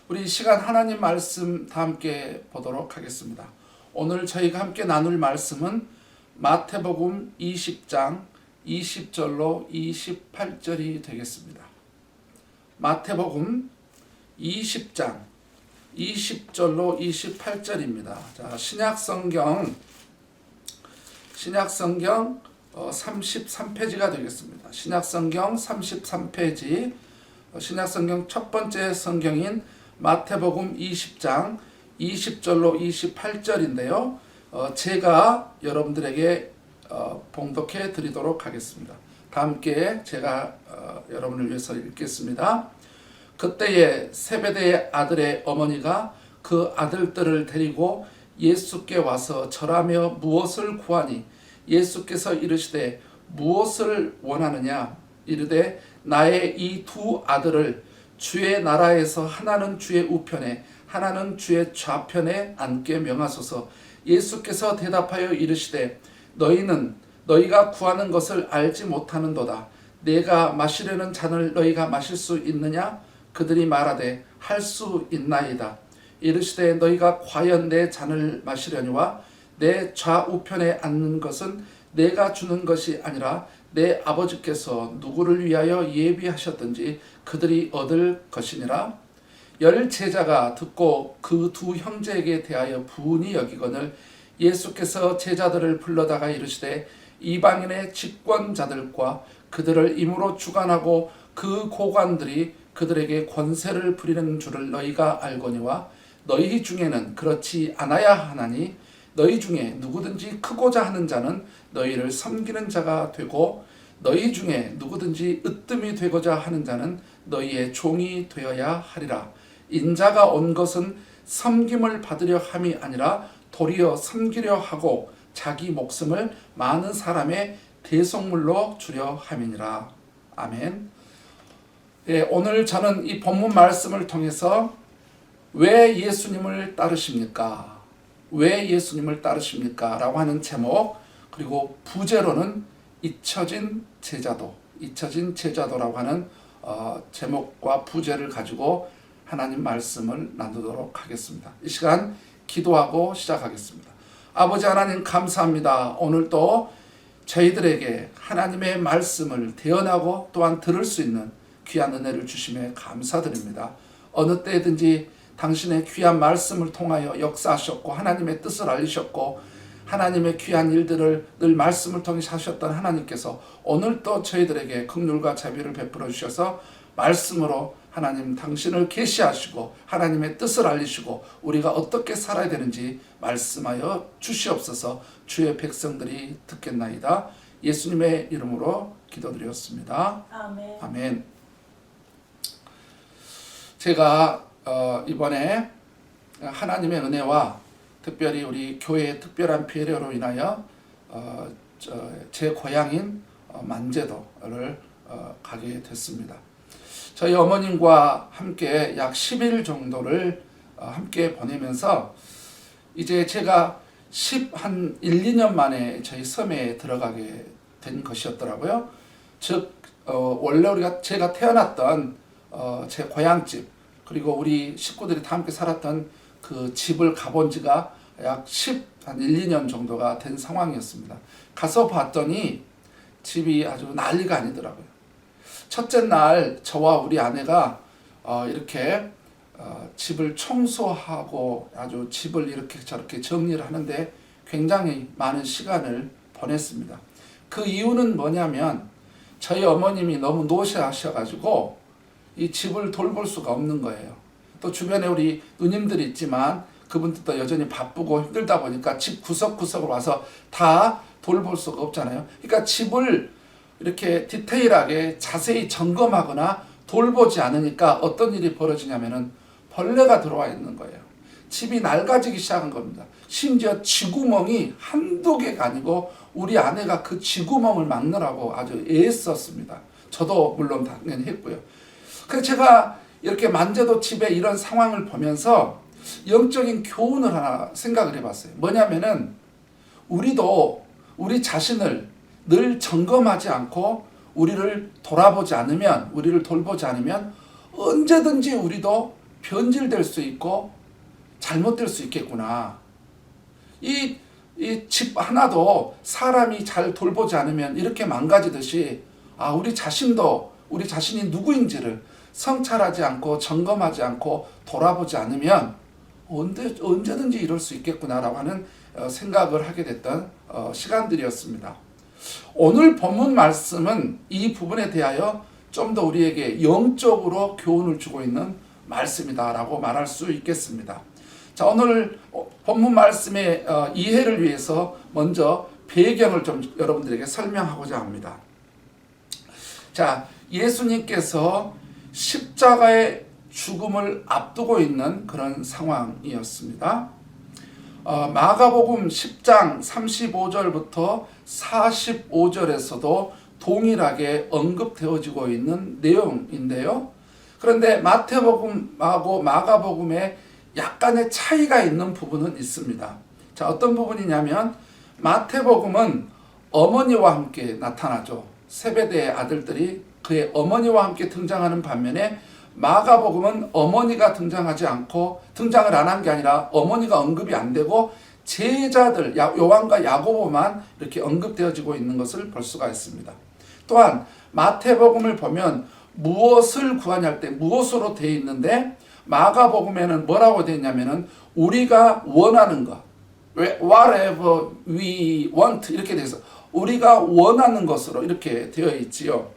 우리 이 시간 하나님 말씀 다 함께 보도록 하겠습니다. 오늘 저희가 함께 나눌 말씀은 마태복음 20장 20절로 28절이 되겠습니다. 마태복음 20장 20절로 28절입니다. 자, 신약성경 33페이지가 되겠습니다. 신약성경 33페이지, 신약성경 첫 번째 성경인 마태복음 20장 20절로 28절인데요. 제가 여러분들에게 봉독해 드리도록 하겠습니다. 다 함께 제가 여러분을 위해서 읽겠습니다. 그때에 세베대의 아들의 어머니가 그 아들들을 데리고 예수께 와서 절하며 무엇을 구하니 예수께서 이르시되 무엇을 원하느냐 이르되 나의 이 두 아들을 주의 나라에서 하나는 주의 우편에 하나는 주의 좌편에 앉게 명하소서. 예수께서 대답하여 이르시되 너희가 구하는 것을 알지 못하는도다. 내가 마시려는 잔을 너희가 마실 수 있느냐? 그들이 말하되 할 수 있나이다. 이르시되 너희가 과연 내 잔을 마시려니와 내 좌우편에 앉는 것은 내가 주는 것이 아니라 내 아버지께서 누구를 위하여 예비하셨든지 그들이 얻을 것이니라. 열 제자가 듣고 그 두 형제에게 대하여 부은히 여기거늘 예수께서 제자들을 불러다가 이르시되 이방인의 집권자들과 그들을 임으로 주관하고 그 고관들이 그들에게 권세를 부리는 줄을 너희가 알거니와 너희 중에는 그렇지 않아야 하나니 너희 중에 누구든지 크고자 하는 자는 너희를 섬기는 자가 되고 너희 중에 누구든지 으뜸이 되고자 하는 자는 너희의 종이 되어야 하리라. 인자가 온 것은 섬김을 받으려 함이 아니라 도리어 섬기려 하고 자기 목숨을 많은 사람의 대속물로 주려 함이니라. 아멘. 오늘 저는 이 본문 말씀을 통해서 왜 예수님을 따르십니까? 왜 예수님을 따르십니까? 라고 하는 제목, 그리고 부제로는 잊혀진 제자도라고 하는 제목과 부제를 가지고 하나님 말씀을 나누도록 하겠습니다. 이 시간 기도하고 시작하겠습니다. 아버지 하나님 감사합니다. 오늘도 저희들에게 하나님의 말씀을 대언하고 또한 들을 수 있는 귀한 은혜를 주심에 감사드립니다. 어느 때든지 당신의 귀한 말씀을 통하여 역사하셨고 하나님의 뜻을 알리셨고 하나님의 귀한 일들을 늘 말씀을 통해 하셨던 하나님께서 오늘도 저희들에게 긍휼과 자비를 베풀어 주셔서 말씀으로 하나님 당신을 계시하시고 하나님의 뜻을 알리시고 우리가 어떻게 살아야 되는지 말씀하여 주시옵소서. 주의 백성들이 듣겠나이다. 예수님의 이름으로 기도드렸습니다. 아멘. 아멘. 제가 이번에 하나님의 은혜와 특별히 우리 교회의 특별한 배려로 인하여 제 고향인 만제도를 가게 됐습니다. 저희 어머님과 함께 약 10일 정도를 함께 보내면서 이제 제가 한 1, 2년 만에 저희 섬에 들어가게 된 것이었더라고요. 즉 원래 제가 태어났던 제 고향집 그리고 우리 식구들이 다 함께 살았던 그 집을 가본 지가 약 1, 2년 정도가 된 상황이었습니다. 가서 봤더니 집이 아주 난리가 아니더라고요. 첫째 날 저와 우리 아내가 이렇게 집을 청소하고 아주 집을 이렇게 저렇게 정리를 하는데 굉장히 많은 시간을 보냈습니다. 그 이유는 뭐냐면 저희 어머님이 너무 노쇠하셔가지고 이 집을 돌볼 수가 없는 거예요. 또 주변에 우리 누님들이 있지만 그분들도 여전히 바쁘고 힘들다 보니까 집 구석구석으로 와서 다 돌볼 수가 없잖아요. 그러니까 집을 이렇게 디테일하게 자세히 점검하거나 돌보지 않으니까 어떤 일이 벌어지냐면은 벌레가 들어와 있는 거예요. 집이 낡아지기 시작한 겁니다. 심지어 쥐구멍이 한두 개가 아니고 우리 아내가 그 쥐구멍을 막느라고 아주 애썼습니다. 저도 물론 당연히 했고요. 그래서 제가 이렇게 만제도 집에 이런 상황을 보면서 영적인 교훈을 하나 생각을 해봤어요. 뭐냐면은 우리도 우리 자신을 늘 점검하지 않고 우리를 돌아보지 않으면, 우리를 돌보지 않으면 언제든지 우리도 변질될 수 있고 잘못될 수 있겠구나. 이 집 하나도 사람이 잘 돌보지 않으면 이렇게 망가지듯이 우리 자신도 우리 자신이 누구인지를 성찰하지 않고 점검하지 않고 돌아보지 않으면 언제든지 이럴 수 있겠구나라고 하는 생각을 하게 됐던 시간들이었습니다. 오늘 본문 말씀은 이 부분에 대하여 좀 더 우리에게 영적으로 교훈을 주고 있는 말씀이다라고 말할 수 있겠습니다. 자, 오늘 본문 말씀의 이해를 위해서 먼저 배경을 좀 여러분들에게 설명하고자 합니다. 자, 예수님께서 십자가의 죽음을 앞두고 있는 그런 상황이었습니다. 마가복음 10장 35절부터 45절에서도 동일하게 언급되어지고 있는 내용인데요. 그런데 마태복음하고 마가복음에 약간의 차이가 있는 부분은 있습니다. 자, 어떤 부분이냐면 마태복음은 어머니와 함께 나타나죠. 세베대의 아들들이 그의 어머니와 함께 등장하는 반면에 마가복음은 어머니가 등장하지 않고 등장을 안 한 게 아니라 어머니가 언급이 안 되고 제자들 요한과 야고보만 이렇게 언급되어지고 있는 것을 볼 수가 있습니다. 또한 마태복음을 보면 무엇을 구하냐 할 때 무엇으로 되어 있는데 마가복음에는 뭐라고 되어 있냐면은 우리가 원하는 것, whatever we want 이렇게 돼서 우리가 원하는 것으로 이렇게 되어 있지요.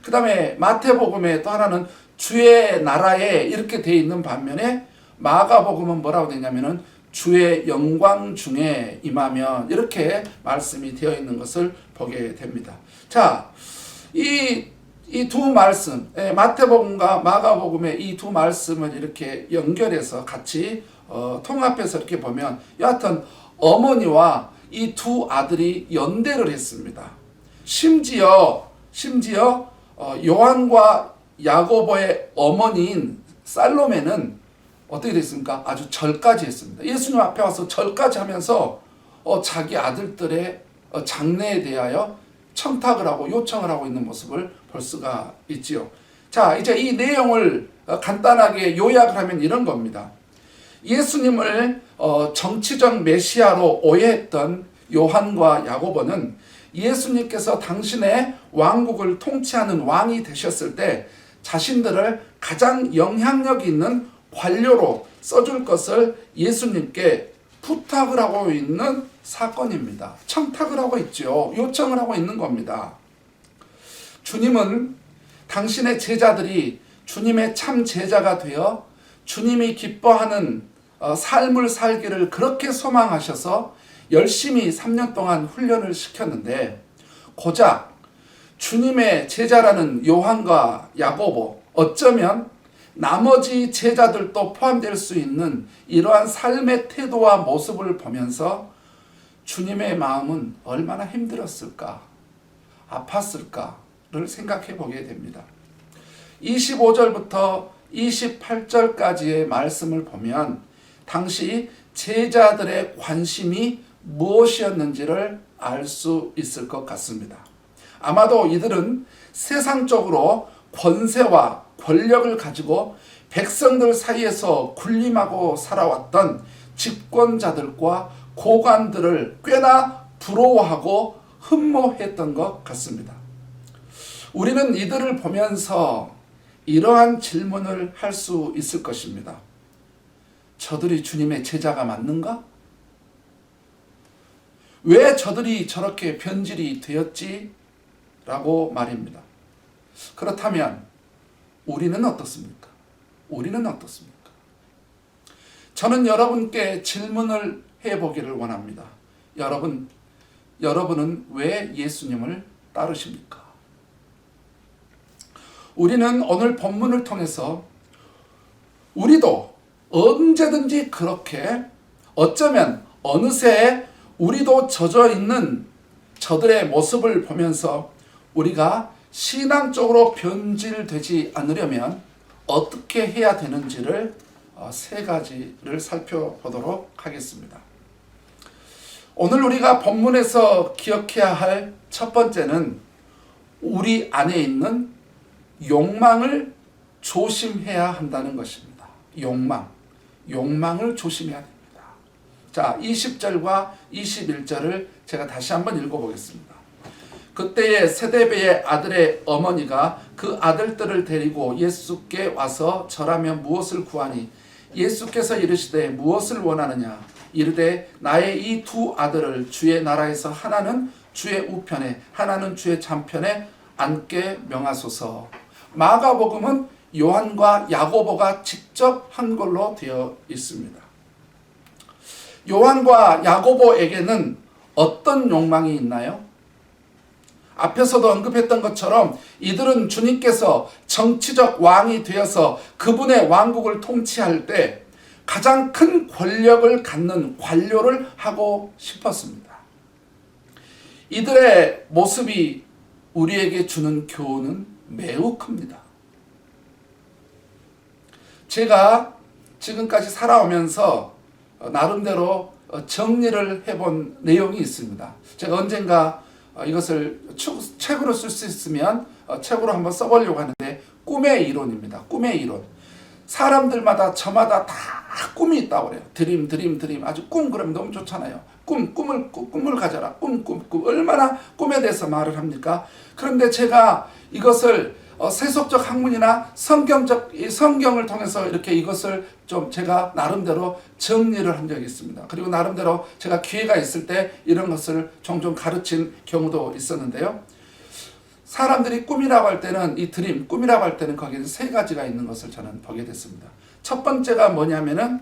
그 다음에 마태복음에 또 하나는 주의 나라에 이렇게 되어 있는 반면에 마가복음은 뭐라고 되냐면은 주의 영광 중에 임하면 이렇게 말씀이 되어 있는 것을 보게 됩니다. 자, 이 두 말씀, 마태복음과 마가복음의 이 두 말씀을 이렇게 연결해서 같이 통합해서 이렇게 보면 여하튼 어머니와 이 두 아들이 연대를 했습니다. 심지어 요한과 야고보의 어머니인 살로메는 어떻게 됐습니까? 아주 절까지 했습니다. 예수님 앞에 와서 절까지 하면서 자기 아들들의 장래에 대하여 청탁을 하고 요청을 하고 있는 모습을 볼 수가 있지요. 자, 이제 이 내용을 간단하게 요약을 하면 이런 겁니다. 예수님을 정치적 메시아로 오해했던 요한과 야고보는 예수님께서 당신의 왕국을 통치하는 왕이 되셨을 때 자신들을 가장 영향력 있는 관료로 써줄 것을 예수님께 부탁을 하고 있는 사건입니다. 청탁을 하고 있죠. 요청을 하고 있는 겁니다. 주님은 당신의 제자들이 주님의 참 제자가 되어 주님이 기뻐하는 삶을 살기를 그렇게 소망하셔서 열심히 3년 동안 훈련을 시켰는데 고작 주님의 제자라는 요한과 야고보, 어쩌면 나머지 제자들도 포함될 수 있는 이러한 삶의 태도와 모습을 보면서 주님의 마음은 얼마나 힘들었을까, 아팠을까를 생각해 보게 됩니다. 25절부터 28절까지의 말씀을 보면 당시 제자들의 관심이 무엇이었는지를 알 수 있을 것 같습니다. 아마도 이들은 세상적으로 권세와 권력을 가지고 백성들 사이에서 군림하고 살아왔던 집권자들과 고관들을 꽤나 부러워하고 흠모했던 것 같습니다. 우리는 이들을 보면서 이러한 질문을 할 수 있을 것입니다. 저들이 주님의 제자가 맞는가? 왜 저들이 저렇게 변질이 되었지? 라고 말입니다. 그렇다면 우리는 어떻습니까? 우리는 어떻습니까? 저는 여러분께 질문을 해보기를 원합니다. 여러분은 왜 예수님을 따르십니까? 우리는 오늘 본문을 통해서 우리도 언제든지 그렇게 어쩌면 어느새 우리도 젖어 있는 저들의 모습을 보면서 우리가 신앙적으로 변질되지 않으려면 어떻게 해야 되는지를 세 가지를 살펴보도록 하겠습니다. 오늘 우리가 본문에서 기억해야 할 첫 번째는 우리 안에 있는 욕망을 조심해야 한다는 것입니다. 욕망을 조심해야 됩니다. 자, 20절과 21절을 제가 다시 한번 읽어보겠습니다. 그때에 세데베의 아들의 어머니가 그 아들들을 데리고 예수께 와서 절하며 무엇을 구하니 예수께서 이르시되 무엇을 원하느냐 이르되 나의 이 두 아들을 주의 나라에서 하나는 주의 우편에 하나는 주의 좌편에 앉게 명하소서. 마가복음은 요한과 야고보가 직접 한 걸로 되어 있습니다. 요한과 야고보에게는 어떤 욕망이 있나요? 앞에서도 언급했던 것처럼 이들은 주님께서 정치적 왕이 되어서 그분의 왕국을 통치할 때 가장 큰 권력을 갖는 관료를 하고 싶었습니다. 이들의 모습이 우리에게 주는 교훈은 매우 큽니다. 제가 지금까지 살아오면서 나름대로 정리를 해본 내용이 있습니다. 제가 언젠가 이것을 책으로 쓸 수 있으면 책으로 한번 써보려고 하는데, 꿈의 이론입니다. 꿈의 이론. 사람들마다 저마다 다 꿈이 있다고 그래요. 드림. 아주 꿈 그러면 너무 좋잖아요. 꿈을 가져라. 꿈. 얼마나 꿈에 대해서 말을 합니까? 그런데 제가 이것을 세속적 학문이나 성경을 통해서 이렇게 이것을 좀 제가 나름대로 정리를 한 적이 있습니다. 그리고 나름대로 제가 기회가 있을 때 이런 것을 종종 가르친 경우도 있었는데요. 사람들이 꿈이라고 할 때는 이 드림, 꿈이라고 할 때는 거기에 세 가지가 있는 것을 저는 보게 됐습니다. 첫 번째가 뭐냐면은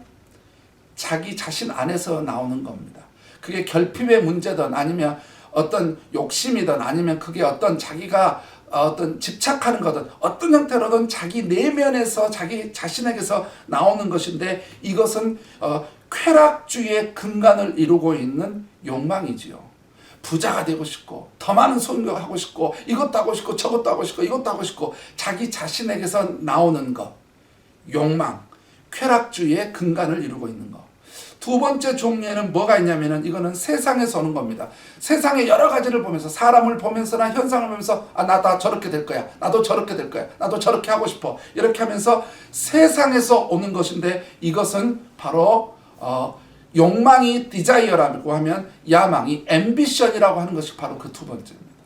자기 자신 안에서 나오는 겁니다. 그게 결핍의 문제든 아니면 어떤 욕심이든 아니면 그게 어떤 자기가 어떤 집착하는 거든 어떤 형태로든 자기 내면에서 자기 자신에게서 나오는 것인데, 이것은 쾌락주의의 근간을 이루고 있는 욕망이지요. 부자가 되고 싶고 더 많은 소유를 하고 싶고 이것도 하고 싶고 저것도 하고 싶고 이것도 하고 싶고 자기 자신에게서 나오는 것, 욕망, 쾌락주의의 근간을 이루고 있는 것. 두 번째 종류에는 뭐가 있냐면은 이거는 세상에서 오는 겁니다. 세상의 여러 가지를 보면서, 사람을 보면서나 현상을 보면서 나 저렇게 될 거야. 나도 저렇게 될 거야. 나도 저렇게 하고 싶어. 이렇게 하면서 세상에서 오는 것인데, 이것은 바로 욕망이 디자이어라고 하면 야망이 앰비션이라고 하는 것이 바로 그 두 번째입니다.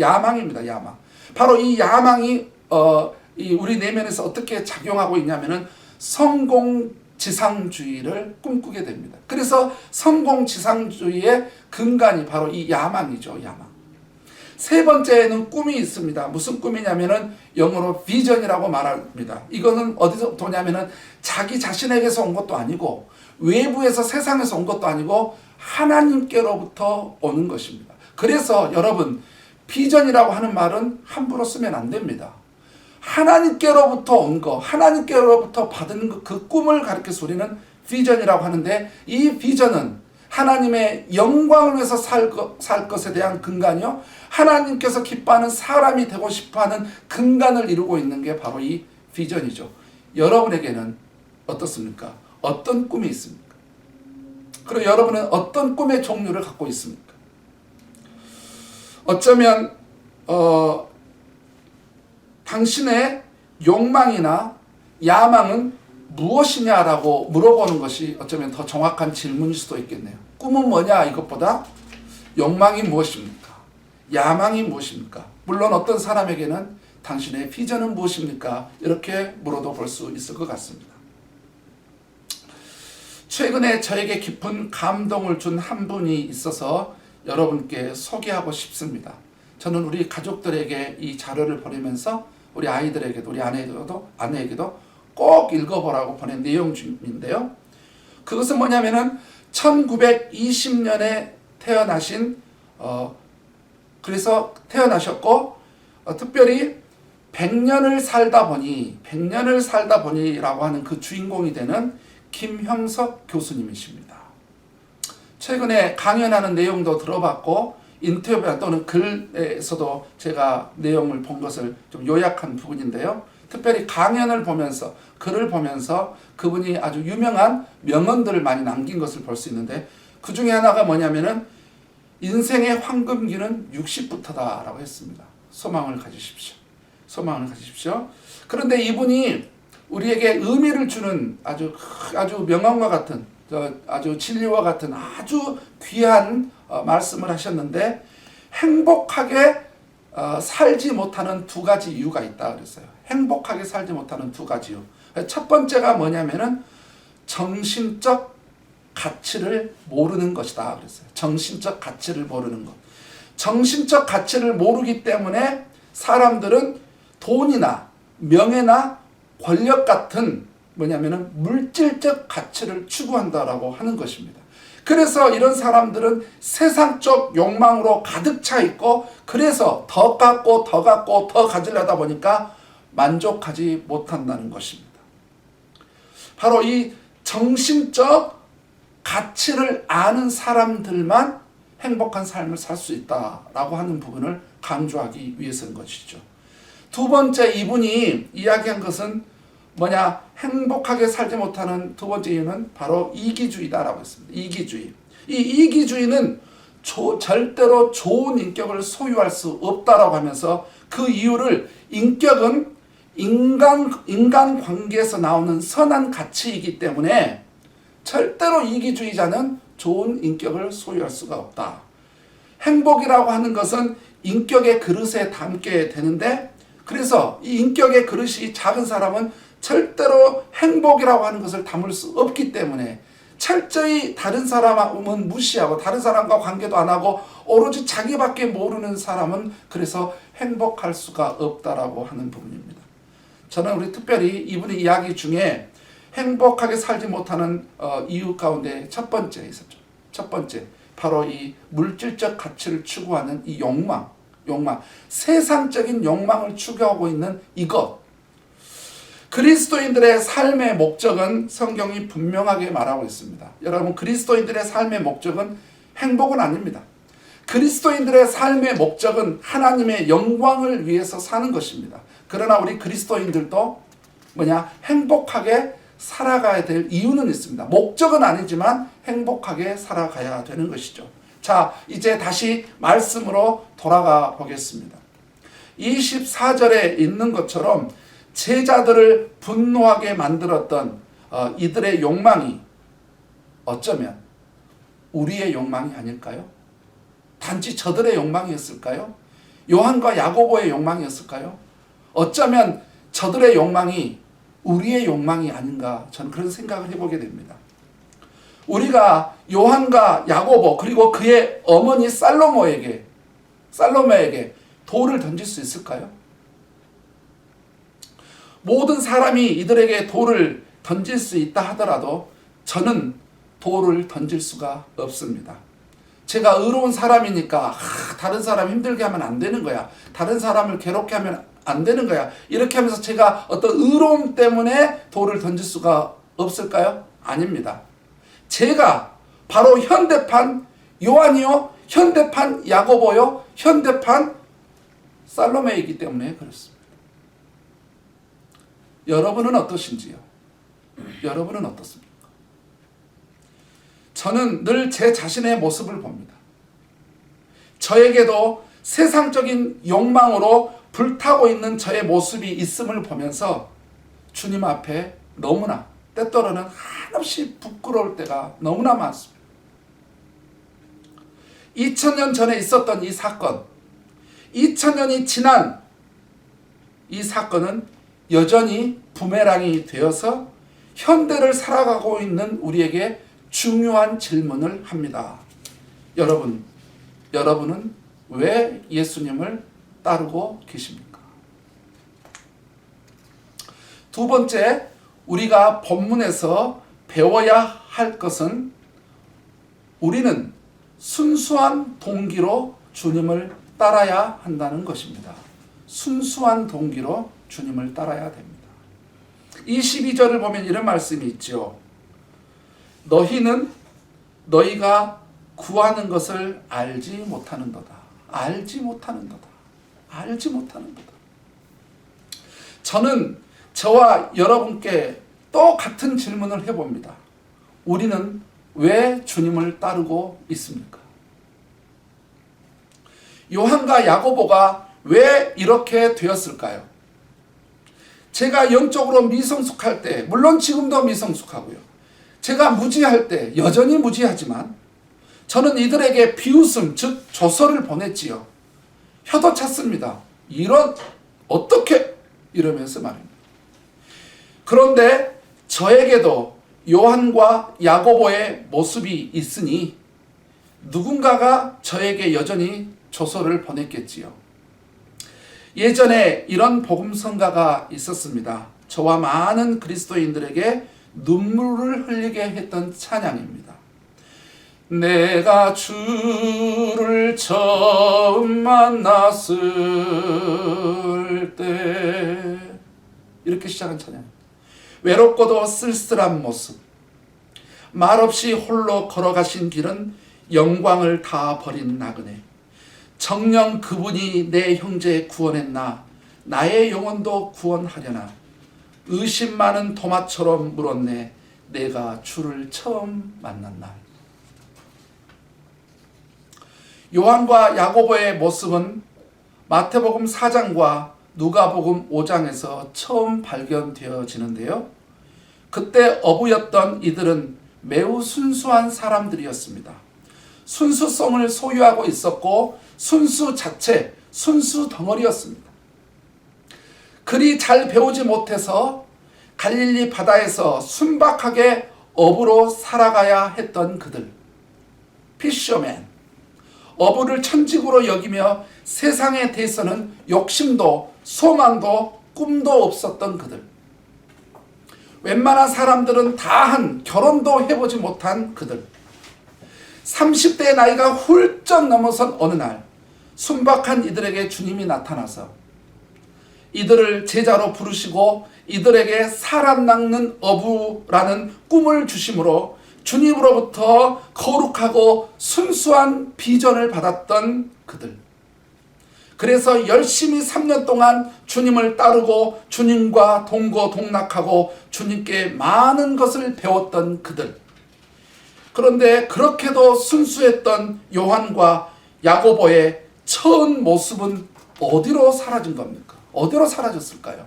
야망입니다. 야망. 바로 이 야망이 우리 내면에서 어떻게 작용하고 있냐면은 성공지상주의를 꿈꾸게 됩니다. 그래서 성공지상주의의 근간이 바로 이 야망이죠. 야망. 세 번째는 꿈이 있습니다. 무슨 꿈이냐면은 영어로 비전이라고 말합니다. 이거는 어디서부터 오냐면은 자기 자신에게서 온 것도 아니고 외부에서 세상에서 온 것도 아니고 하나님께로부터 오는 것입니다. 그래서 여러분, 비전이라고 하는 말은 함부로 쓰면 안 됩니다. 하나님께로부터 온 거, 하나님께로부터 받은 그 꿈을 가리켜서 우리는 비전이라고 하는데, 이 비전은 하나님의 영광을 위해서 살 것에 대한 근간이요, 하나님께서 기뻐하는 사람이 되고 싶어하는 근간을 이루고 있는 게 바로 이 비전이죠. 여러분에게는 어떻습니까? 어떤 꿈이 있습니까? 그리고 여러분은 어떤 꿈의 종류를 갖고 있습니까? 어쩌면 당신의 욕망이나 야망은 무엇이냐라고 물어보는 것이 어쩌면 더 정확한 질문일 수도 있겠네요. 꿈은 뭐냐 이것보다 욕망이 무엇입니까? 야망이 무엇입니까? 물론 어떤 사람에게는 당신의 비전은 무엇입니까? 이렇게 물어도 볼 수 있을 것 같습니다. 최근에 저에게 깊은 감동을 준 한 분이 있어서 여러분께 소개하고 싶습니다. 저는 우리 가족들에게 이 자료를 보내면서 우리 아이들에게도, 우리 아내에게도 꼭 읽어보라고 보낸 내용 중인데요. 그것은 뭐냐면은 1920년에 그래서 태어나셨고 특별히 100년을 살다 보니라고 하는 그 주인공이 되는 김형석 교수님이십니다. 최근에 강연하는 내용도 들어봤고 인터뷰 또는 글에서도 제가 내용을 본 것을 좀 요약한 부분인데요. 특별히 강연을 보면서, 글을 보면서 그분이 아주 유명한 명언들을 많이 남긴 것을 볼 수 있는데, 그 중에 하나가 뭐냐면은 인생의 황금기는 60부터다 라고 했습니다. 소망을 가지십시오. 그런데 이분이 우리에게 의미를 주는 아주 명언과 같은 아주 진리와 같은 아주 귀한 말씀을 하셨는데, 행복하게 살지 못하는 두 가지 이유가 있다 그랬어요. 행복하게 살지 못하는 두 가지 이유. 첫 번째가 뭐냐면은 정신적 가치를 모르는 것이다 그랬어요. 정신적 가치를 모르는 것. 정신적 가치를 모르기 때문에 사람들은 돈이나 명예나 권력 같은 뭐냐면은 물질적 가치를 추구한다라고 하는 것입니다. 그래서 이런 사람들은 세상적 욕망으로 가득 차 있고, 그래서 더 갖고 더 갖고 더 가지려다 보니까 만족하지 못한다는 것입니다. 바로 이 정신적 가치를 아는 사람들만 행복한 삶을 살 수 있다라고 하는 부분을 강조하기 위해서인 것이죠. 두 번째, 이분이 이야기한 것은 뭐냐? 행복하게 살지 못하는 두 번째 이유는 바로 이기주의다라고 했습니다. 이기주의. 이 이기주의는 절대로 좋은 인격을 소유할 수 없다라고 하면서, 그 이유를 인격은 인간 관계에서 나오는 선한 가치이기 때문에 절대로 이기주의자는 좋은 인격을 소유할 수가 없다. 행복이라고 하는 것은 인격의 그릇에 담게 되는데, 그래서 이 인격의 그릇이 작은 사람은 절대로 행복이라고 하는 것을 담을 수 없기 때문에 철저히 다른 사람은 무시하고 다른 사람과 관계도 안 하고 오로지 자기밖에 모르는 사람은 그래서 행복할 수가 없다라고 하는 부분입니다. 저는 우리 특별히 이분의 이야기 중에 행복하게 살지 못하는 이유 가운데 첫 번째 있었죠. 첫 번째, 바로 이 물질적 가치를 추구하는 이 욕망, 세상적인 욕망을 추구하고 있는 이것. 그리스도인들의 삶의 목적은 성경이 분명하게 말하고 있습니다. 여러분, 그리스도인들의 삶의 목적은 행복은 아닙니다. 그리스도인들의 삶의 목적은 하나님의 영광을 위해서 사는 것입니다. 그러나 우리 그리스도인들도 행복하게 살아가야 될 이유는 있습니다. 목적은 아니지만 행복하게 살아가야 되는 것이죠. 자, 이제 다시 말씀으로 돌아가 보겠습니다. 24절에 있는 것처럼 제자들을 분노하게 만들었던 이들의 욕망이 어쩌면 우리의 욕망이 아닐까요? 단지 저들의 욕망이었을까요? 요한과 야고보의 욕망이었을까요? 어쩌면 저들의 욕망이 우리의 욕망이 아닌가, 저는 그런 생각을 해보게 됩니다. 우리가 요한과 야고보 그리고 그의 어머니 살로메에게 돌을 던질 수 있을까요? 모든 사람이 이들에게 돌을 던질 수 있다 하더라도 저는 돌을 던질 수가 없습니다. 제가 의로운 사람이니까 다른 사람 힘들게 하면 안 되는 거야, 다른 사람을 괴롭게 하면 안 되는 거야, 이렇게 하면서 제가 어떤 의로움 때문에 돌을 던질 수가 없을까요? 아닙니다. 제가 바로 현대판 요한이요, 현대판 야고보요, 현대판 살로메이기 때문에 그렇습니다. 여러분은 어떠신지요? 여러분은 어떻습니까? 저는 늘 제 자신의 모습을 봅니다. 저에게도 세상적인 욕망으로 불타고 있는 저의 모습이 있음을 보면서 주님 앞에 너무나 때때로는 한없이 부끄러울 때가 너무나 많습니다. 2000년 전에 있었던 이 사건, 2000년이 지난 이 사건은 여전히 부메랑이 되어서 현대를 살아가고 있는 우리에게 중요한 질문을 합니다. 여러분은 왜 예수님을 따르고 계십니까? 두 번째, 우리가 본문에서 배워야 할 것은 우리는 순수한 동기로 주님을 따라야 한다는 것입니다. 순수한 동기로 주님을 따라야 됩니다. 22절을 보면 이런 말씀이 있죠. 너희는 너희가 구하는 것을 알지 못하는도다. 알지 못하는도다. 알지 못하는도다. 저는 저와 여러분께 또 같은 질문을 해봅니다. 우리는 왜 주님을 따르고 있습니까? 요한과 야고보가 왜 이렇게 되었을까요? 제가 영적으로 미성숙할 때, 물론 지금도 미성숙하고요, 제가 무지할 때 여전히 무지하지만 저는 이들에게 비웃음, 즉 조서를 보냈지요. 혀도 찼습니다. 이런 어떻게 이러면서 말입니다. 그런데 저에게도 요한과 야고보의 모습이 있으니 누군가가 저에게 여전히 조서를 보냈겠지요. 예전에 이런 복음성가가 있었습니다. 저와 많은 그리스도인들에게 눈물을 흘리게 했던 찬양입니다. 내가 주를 처음 만났을 때, 이렇게 시작한 찬양입니다. 외롭고도 쓸쓸한 모습, 말없이 홀로 걸어가신 길은 영광을 다 버린 나그네. 정녕 그분이 내 형제 구원했나, 나의 영혼도 구원하려나. 의심 많은 토마처럼 물었네, 내가 주를 처음 만난 날. 요한과 야고보의 모습은 마태복음 4장과 누가복음 5장에서 처음 발견되어지는데요. 그때 어부였던 이들은 매우 순수한 사람들이었습니다. 순수성을 소유하고 있었고 순수 자체, 순수 덩어리였습니다. 그리 잘 배우지 못해서 갈릴리 바다에서 순박하게 어부로 살아가야 했던 그들, 피셔맨, 어부를 천직으로 여기며 세상에 대해서는 욕심도 소망도 꿈도 없었던 그들, 웬만한 사람들은 다한 결혼도 해보지 못한 그들, 30대의 나이가 훌쩍 넘어선 어느 날 순박한 이들에게 주님이 나타나서 이들을 제자로 부르시고 이들에게 사람 낚는 어부라는 꿈을 주심으로 주님으로부터 거룩하고 순수한 비전을 받았던 그들. 그래서 열심히 3년 동안 주님을 따르고 주님과 동거동락하고 주님께 많은 것을 배웠던 그들. 그런데 그렇게도 순수했던 요한과 야고보의 처음 모습은 어디로 사라진 겁니까? 어디로 사라졌을까요?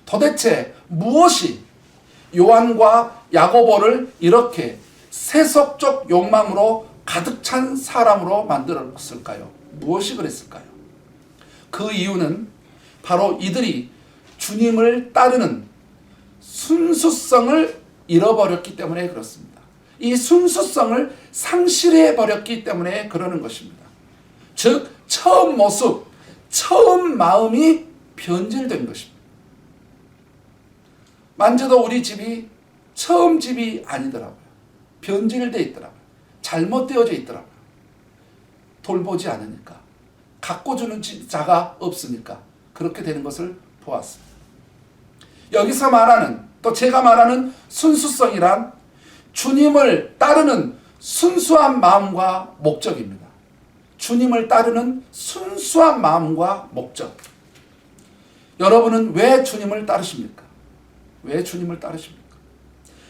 도대체 무엇이 요한과 야고보를 이렇게 세속적 욕망으로 가득 찬 사람으로 만들었을까요? 무엇이 그랬을까요? 그 이유는 바로 이들이 주님을 따르는 순수성을 잃어버렸기 때문에 그렇습니다. 이 순수성을 상실해버렸기 때문에 그러는 것입니다. 즉 처음 모습, 처음 마음이 변질된 것입니다. 만져도 우리 집이 처음 집이 아니더라고요. 변질되어 있더라고요. 잘못되어져 있더라고요. 돌보지 않으니까, 가꿔주는 자가 없으니까 그렇게 되는 것을 보았습니다. 여기서 말하는, 또 제가 말하는 순수성이란 주님을 따르는 순수한 마음과 목적입니다. 주님을 따르는 순수한 마음과 목적. 여러분은 왜 주님을 따르십니까? 왜 주님을 따르십니까?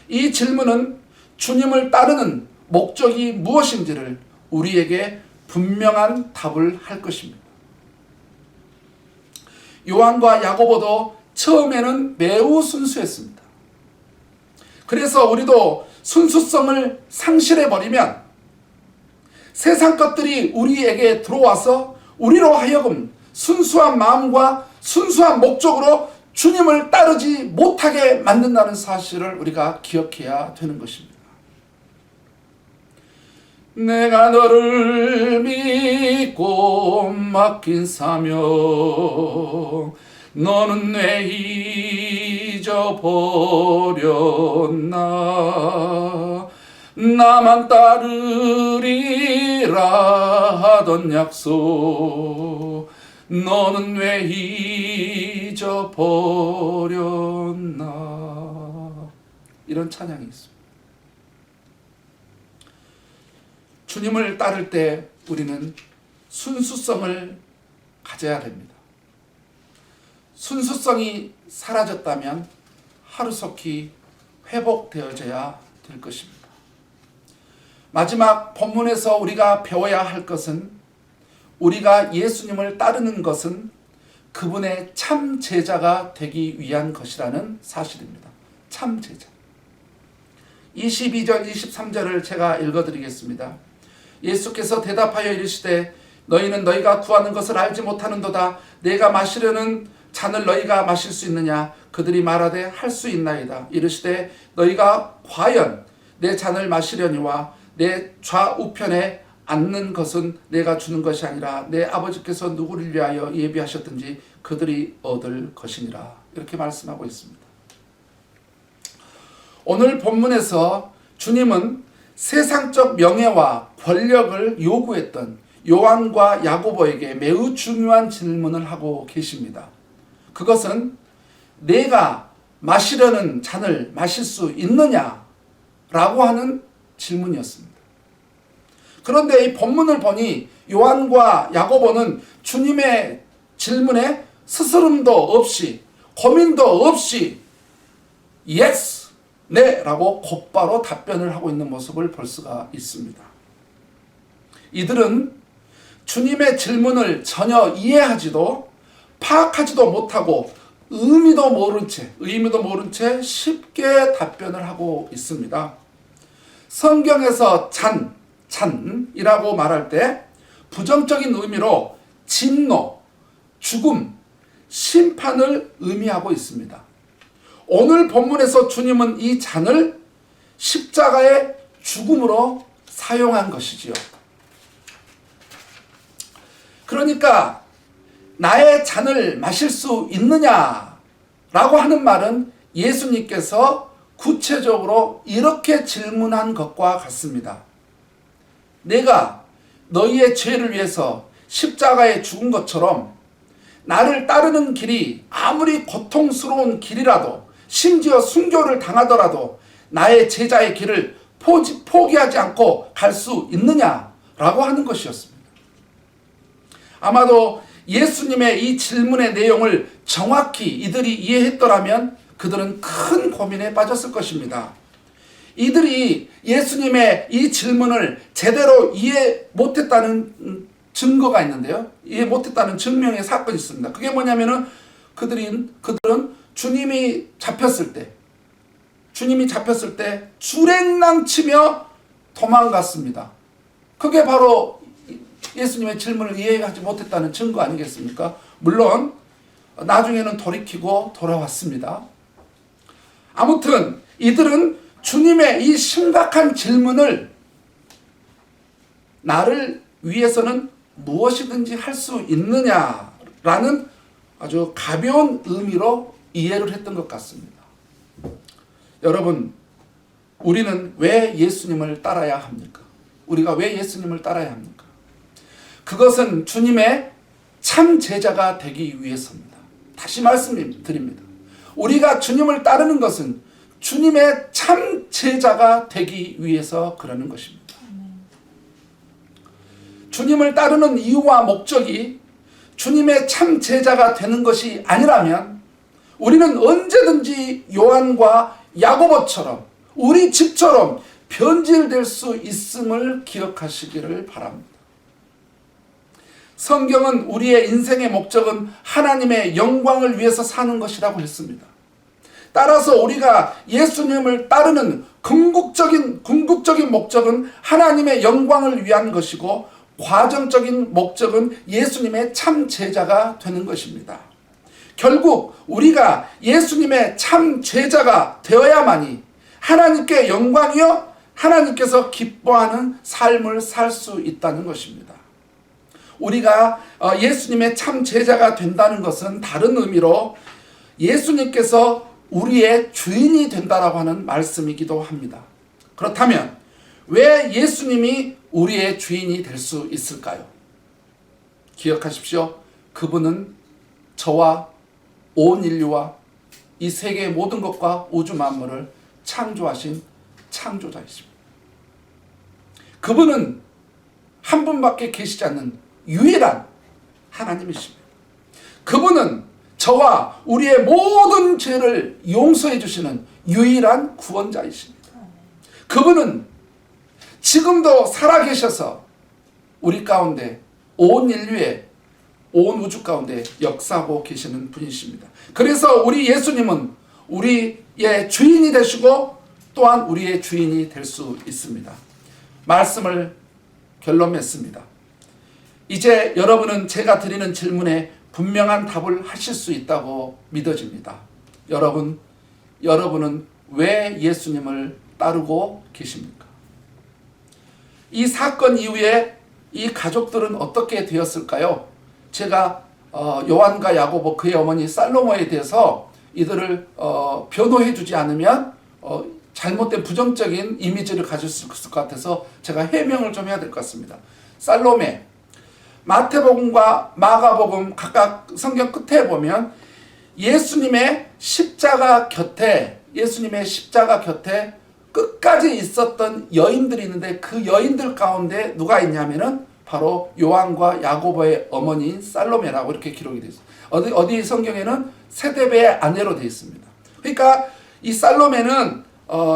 이 질문은 주님을 따르는 목적이 무엇인지를 우리에게 분명한 답을 할 것입니다. 요한과 야고보도 처음에는 매우 순수했습니다. 그래서 우리도 순수성을 상실해버리면 세상 것들이 우리에게 들어와서 우리로 하여금 순수한 마음과 순수한 목적으로 주님을 따르지 못하게 만든다는 사실을 우리가 기억해야 되는 것입니다. 내가 너를 믿고 맡긴 사명, 너는 왜 잊어버렸나? 나만 따르리라 하던 약속, 너는 왜 잊어버렸나? 이런 찬양이 있습니다. 주님을 따를 때 우리는 순수성을 가져야 됩니다. 순수성이 사라졌다면 하루속히 회복되어져야 될 것입니다. 마지막 본문에서 우리가 배워야 할 것은, 우리가 예수님을 따르는 것은 그분의 참 제자가 되기 위한 것이라는 사실입니다. 참 제자. 22절 23절을 제가 읽어드리겠습니다. 예수께서 대답하여 이르시되 너희는 너희가 구하는 것을 알지 못하는도다. 내가 마시려는 잔을 너희가 마실 수 있느냐? 그들이 말하되 할 수 있나이다. 이르시되 너희가 과연 내 잔을 마시려니와 내 좌우편에 앉는 것은 내가 주는 것이 아니라 내 아버지께서 누구를 위하여 예비하셨든지 그들이 얻을 것이니라. 이렇게 말씀하고 있습니다. 오늘 본문에서 주님은 세상적 명예와 권력을 요구했던 요한과 야고보에게 매우 중요한 질문을 하고 계십니다. 그것은 내가 마시려는 잔을 마실 수 있느냐라고 하는 질문이었습니다. 그런데 이 본문을 보니 요한과 야고보는 주님의 질문에 스스럼도 없이 고민도 없이 yes, 네 라고 곧바로 답변을 하고 있는 모습을 볼 수가 있습니다. 이들은 주님의 질문을 전혀 이해하지도 파악하지도 못하고 의미도 모른 채 쉽게 답변을 하고 있습니다. 성경에서 잔이라고 말할 때 부정적인 의미로 진노, 죽음, 심판을 의미하고 있습니다. 오늘 본문에서 주님은 이 잔을 십자가의 죽음으로 사용한 것이지요. 그러니까 나의 잔을 마실 수 있느냐라고 하는 말은 예수님께서 구체적으로 이렇게 질문한 것과 같습니다. 내가 너희의 죄를 위해서 십자가에 죽은 것처럼 나를 따르는 길이 아무리 고통스러운 길이라도 심지어 순교를 당하더라도 나의 제자의 길을 포기하지 않고 갈 수 있느냐라고 하는 것이었습니다. 아마도 예수님의 이 질문의 내용을 정확히 이들이 이해했더라면 그들은 큰 고민에 빠졌을 것입니다. 이들이 예수님의 이 질문을 제대로 이해 못했다는 증거가 있는데요. 이해 못했다는 증명의 사건이 있습니다. 그게 뭐냐면은 그들은 주님이 잡혔을 때 주랭랑치며 도망갔습니다. 그게 바로 예수님의 질문을 이해하지 못했다는 증거 아니겠습니까? 물론 나중에는 돌이키고 돌아왔습니다. 아무튼 이들은 주님의 이 심각한 질문을 나를 위해서는 무엇이든지 할 수 있느냐라는 아주 가벼운 의미로 이해를 했던 것 같습니다. 여러분, 우리는 왜 예수님을 따라야 합니까? 우리가 왜 예수님을 따라야 합니까? 그것은 주님의 참 제자가 되기 위해서입니다. 다시 말씀드립니다. 우리가 주님을 따르는 것은 주님의 참 제자가 되기 위해서 그러는 것입니다. 주님을 따르는 이유와 목적이 주님의 참 제자가 되는 것이 아니라면 우리는 언제든지 요한과 야고보처럼 우리 집처럼 변질될 수 있음을 기억하시기를 바랍니다. 성경은 우리의 인생의 목적은 하나님의 영광을 위해서 사는 것이라고 했습니다. 따라서 우리가 예수님을 따르는 궁극적인 목적은 하나님의 영광을 위한 것이고 과정적인 목적은 예수님의 참 제자가 되는 것입니다. 결국 우리가 예수님의 참 제자가 되어야만이 하나님께 영광이요 하나님께서 기뻐하는 삶을 살 수 있다는 것입니다. 우리가 예수님의 참 제자가 된다는 것은 다른 의미로 예수님께서 우리의 주인이 된다라고 하는 말씀이기도 합니다. 그렇다면 왜 예수님이 우리의 주인이 될 수 있을까요? 기억하십시오. 그분은 저와 온 인류와 이 세계의 모든 것과 우주 만물을 창조하신 창조자이십니다. 그분은 한 분밖에 계시지 않는 유일한 하나님이십니다. 그분은 저와 우리의 모든 죄를 용서해 주시는 유일한 구원자이십니다. 그분은 지금도 살아계셔서 우리 가운데 온 인류의 온 우주 가운데 역사하고 계시는 분이십니다. 그래서 우리 예수님은 우리의 주인이 되시고 또한 우리의 주인이 될 수 있습니다. 말씀을 결론 맺습니다. 이제 여러분은 제가 드리는 질문에 분명한 답을 하실 수 있다고 믿어집니다. 여러분은 왜 예수님을 따르고 계십니까? 이 사건 이후에 이 가족들은 어떻게 되었을까요? 제가 요한과 야고보 그의 어머니 살로모에 대해서 이들을 변호해 주지 않으면 잘못된 부정적인 이미지를 가질 수 있을 것 같아서 제가 해명을 좀 해야 될 것 같습니다. 살로메, 마태복음과 마가복음 각각 성경 끝에 보면 예수님의 십자가 곁에 끝까지 있었던 여인들이 있는데 그 여인들 가운데 누가 있냐면은 바로 요한과 야고보의 어머니인 살로메라고 이렇게 기록이 되어 있습니다. 어디 성경에는 세데베의 아내로 되어 있습니다. 그러니까 이 살로메는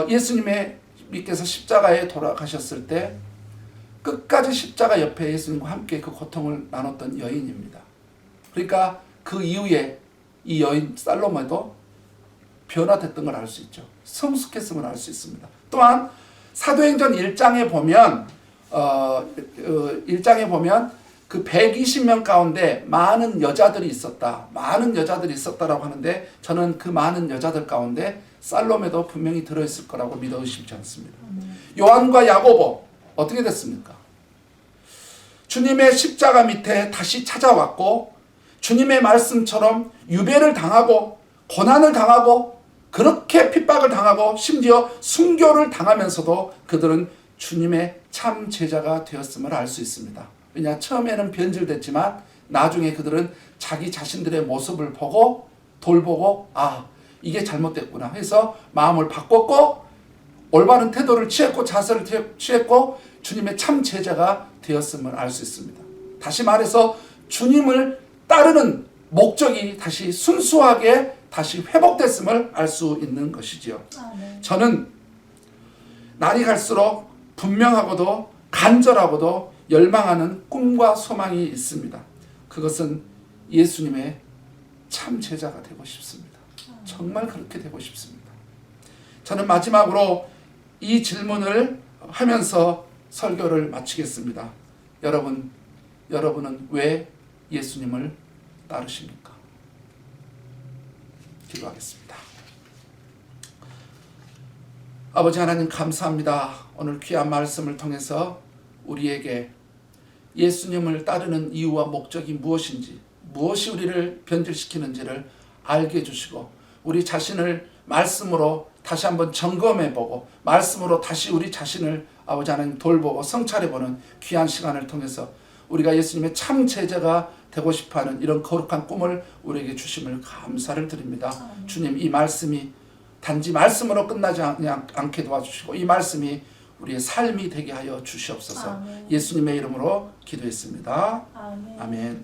예수님께서 십자가에 돌아가셨을 때 끝까지 십자가 옆에 예수님과 함께 그 고통을 나눴던 여인입니다. 그러니까 그 이후에 이 여인 살로메도 변화됐던 걸 알 수 있죠. 성숙했음을 알 수 있습니다. 또한 사도행전 1장에 보면 그 120명 가운데 많은 여자들이 있었다라고 하는데 저는 그 많은 여자들 가운데 살로메도 분명히 들어있을 거라고 믿어 의심치 않습니다. 요한과 야고보 어떻게 됐습니까? 주님의 십자가 밑에 다시 찾아왔고 주님의 말씀처럼 유배를 당하고 고난을 당하고 그렇게 핍박을 당하고 심지어 순교를 당하면서도 그들은 주님의 참 제자가 되었음을 알 수 있습니다. 왜냐, 처음에는 변질됐지만 나중에 그들은 자기 자신들의 모습을 보고 돌보고 이게 잘못됐구나 해서 마음을 바꿨고 올바른 태도를 취했고 자세를 취했고 주님의 참 제자가 되었음을 알 수 있습니다. 다시 말해서 주님을 따르는 목적이 다시 순수하게 다시 회복됐음을 알 수 있는 것이지요. 네. 저는 날이 갈수록 분명하고도 간절하고도 열망하는 꿈과 소망이 있습니다. 그것은 예수님의 참 제자가 되고 싶습니다. 정말 그렇게 되고 싶습니다. 저는 마지막으로 이 질문을 하면서 설교를 마치겠습니다. 여러분은 왜 예수님을 따르십니까? 기도하겠습니다. 아버지 하나님 감사합니다. 오늘 귀한 말씀을 통해서 우리에게 예수님을 따르는 이유와 목적이 무엇인지, 무엇이 우리를 변질시키는지를 알게 해주시고 우리 자신을 말씀으로 다시 한번 점검해보고 말씀으로 다시 우리 자신을 아버지 하나님 돌보고 성찰해보는 귀한 시간을 통해서 우리가 예수님의 참 제자가 되고 싶어하는 이런 거룩한 꿈을 우리에게 주심을 감사를 드립니다. 주님, 이 말씀이 단지 말씀으로 끝나지 않게 도와주시고 이 말씀이 우리의 삶이 되게 하여 주시옵소서. 예수님의 이름으로 기도했습니다. 아멘.